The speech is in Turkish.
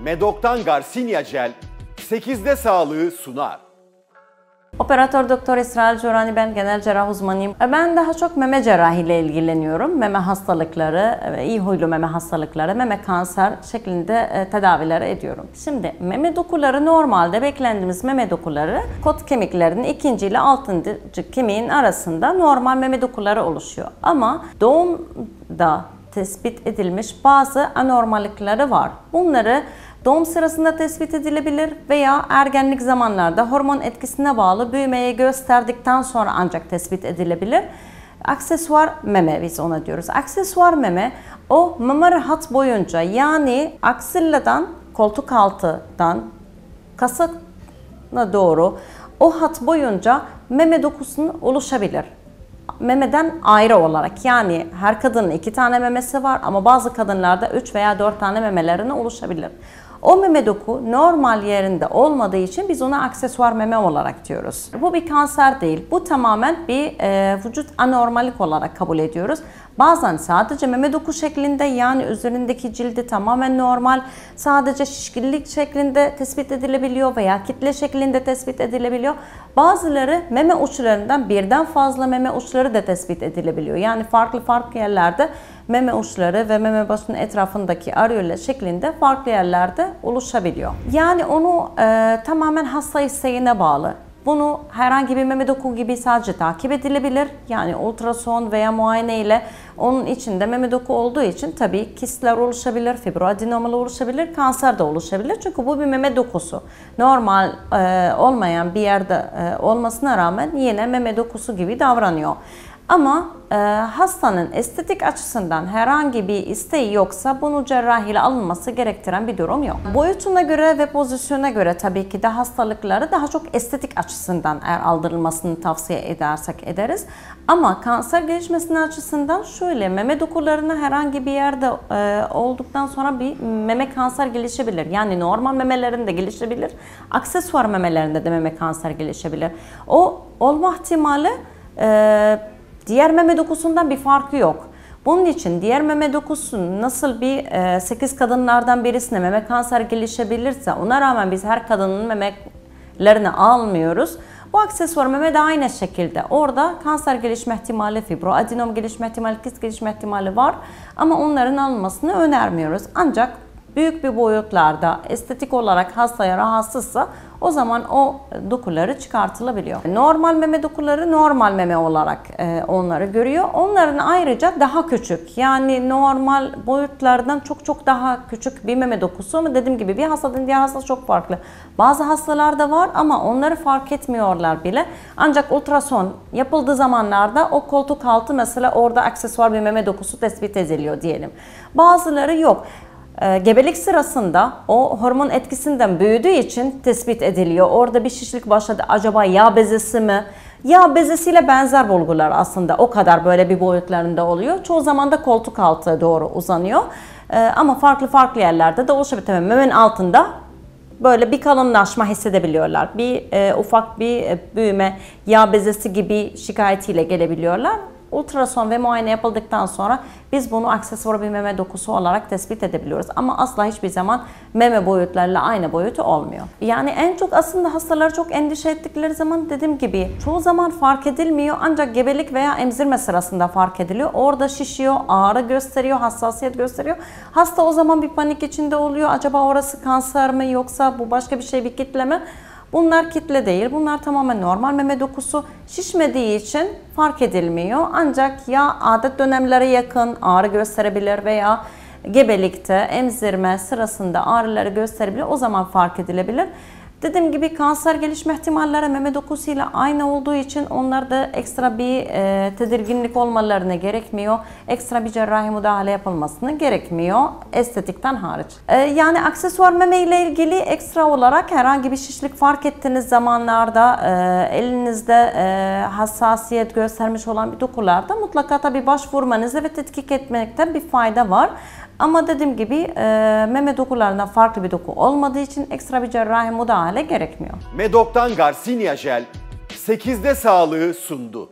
Medok'tan Garcinia Gel 8'de sağlığı sunar. Operatör Doktor İsrail Corani, ben genel cerrah uzmanıyım. Ben daha çok meme cerrahiyle ilgileniyorum. Meme hastalıkları, iyi huylu meme hastalıkları, meme kanser şeklinde tedavileri ediyorum. Şimdi meme dokuları normalde beklendiğimiz meme dokuları kot kemiklerinin 2. ile 6. kemiğin arasında normal meme dokuları oluşuyor. Ama doğumda tespit edilmiş bazı anormallikleri var. Bunları doğum sırasında tespit edilebilir veya ergenlik zamanlarda hormon etkisine bağlı büyümeye gösterdikten sonra ancak tespit edilebilir. Aksesuar meme biz ona diyoruz. Aksesuar meme o mama hat boyunca, yani aksilleden koltuk altından kasına doğru o hat boyunca meme dokusunun oluşabilir. Memeden ayrı olarak, yani her kadının 2 tane memesi var ama bazı kadınlarda 3 veya 4 tane memelerine oluşabilir. O meme doku normal yerinde olmadığı için biz ona aksesuar meme olarak diyoruz. Bu bir kanser değil, bu tamamen bir vücut anormallik olarak kabul ediyoruz. Bazen sadece meme doku şeklinde, yani üzerindeki cildi tamamen normal, sadece şişkinlik şeklinde tespit edilebiliyor veya kitle şeklinde tespit edilebiliyor. Bazıları meme uçlarından birden fazla meme uçları da tespit edilebiliyor. Yani farklı yerlerde meme uçları ve meme başının etrafındaki areola şeklinde farklı yerlerde oluşabiliyor. Yani onu tamamen hasta isteğine bağlı. Bunu herhangi bir meme doku gibi sadece takip edilebilir. Yani ultrason veya muayene ile onun içinde meme doku olduğu için tabii kistler oluşabilir, fibroadenomalar oluşabilir, kanser de oluşabilir. Çünkü bu bir meme dokusu. Normal olmayan bir yerde olmasına rağmen yine meme dokusu gibi davranıyor. Ama hastanın estetik açısından herhangi bir isteği yoksa bunu cerrahiyle alınması gerektiren bir durum yok. Boyutuna göre ve pozisyona göre tabii ki de hastalıkları daha çok estetik açısından eğer aldırılmasını tavsiye edersek ederiz. Ama kanser gelişmesinin açısından şöyle, meme dokularına herhangi bir yerde olduktan sonra bir meme kanser gelişebilir. Yani normal memelerinde gelişebilir, aksesuar memelerinde de meme kanser gelişebilir. O olma ihtimali diğer meme dokusundan bir farkı yok. Bunun için diğer meme dokusu nasıl bir 8 kadınlardan birisine meme kanser gelişebilirse, ona rağmen biz her kadının memelerini almıyoruz. Bu aksesuar meme de aynı şekilde. Orada kanser gelişme ihtimali, fibroadenom gelişme ihtimali, kist gelişme ihtimali var. Ama onların alınmasını önermiyoruz. Ancak büyük bir boyutlarda estetik olarak hastaya rahatsızsa o zaman o dokuları çıkartılabiliyor. Normal meme dokuları normal meme olarak onları görüyor. Onların ayrıca daha küçük, yani normal boyutlardan çok daha küçük bir meme dokusu, ama dediğim gibi bir hastadan diğer hasta çok farklı. Bazı hastalarda var ama onları fark etmiyorlar bile. Ancak ultrason yapıldığı zamanlarda o koltuk altı mesela orada aksesuar bir meme dokusu tespit ediliyor diyelim. Bazıları yok. Gebelik sırasında o hormon etkisinden büyüdüğü için tespit ediliyor. Orada bir şişlik başladı. Acaba yağ bezesi mi? Yağ bezesiyle benzer bulgular aslında o kadar böyle bir boyutlarında oluyor. Çoğu zaman da koltuk altı doğru uzanıyor. Ama farklı yerlerde de oluşabilir. Tabii memenin altında böyle bir kalınlaşma hissedebiliyorlar. Ufak bir büyüme, yağ bezesi gibi şikayetiyle gelebiliyorlar. Ultrason ve muayene yapıldıktan sonra biz bunu aksesuar bir meme dokusu olarak tespit edebiliyoruz. Ama asla hiçbir zaman meme boyutlarıyla aynı boyutu olmuyor. Yani en çok aslında hastalar çok endişe ettikleri zaman, dediğim gibi çoğu zaman fark edilmiyor, ancak gebelik veya emzirme sırasında fark ediliyor. Orada şişiyor, ağrı gösteriyor, hassasiyet gösteriyor. Hasta o zaman bir panik içinde oluyor. Acaba orası kanser mi, yoksa bu başka bir şey, bir kitle mi? Bunlar kitle değil, bunlar tamamen normal meme dokusu. Şişmediği için fark edilmiyor. Ancak ya adet dönemlere yakın ağrı gösterebilir veya gebelikte, emzirme sırasında ağrıları gösterebilir. O zaman fark edilebilir. Dediğim gibi kanser gelişme ihtimalleri meme dokusuyla aynı olduğu için onlarda ekstra bir tedirginlik olmalarına gerekmiyor. Ekstra bir cerrahi müdahale yapılmasına gerekmiyor estetikten hariç. Yani aksesuar meme ile ilgili ekstra olarak herhangi bir şişlik fark ettiğiniz zamanlarda elinizde hassasiyet göstermiş olan bir dokularda mutlaka tabii başvurmanızda ve tetkik etmekte bir fayda var. Ama dediğim gibi meme dokularından farklı bir doku olmadığı için ekstra bir cerrahi müdahale gerekmiyor. Medok'tan Garcinia Gel 8'de sağlığı sundu.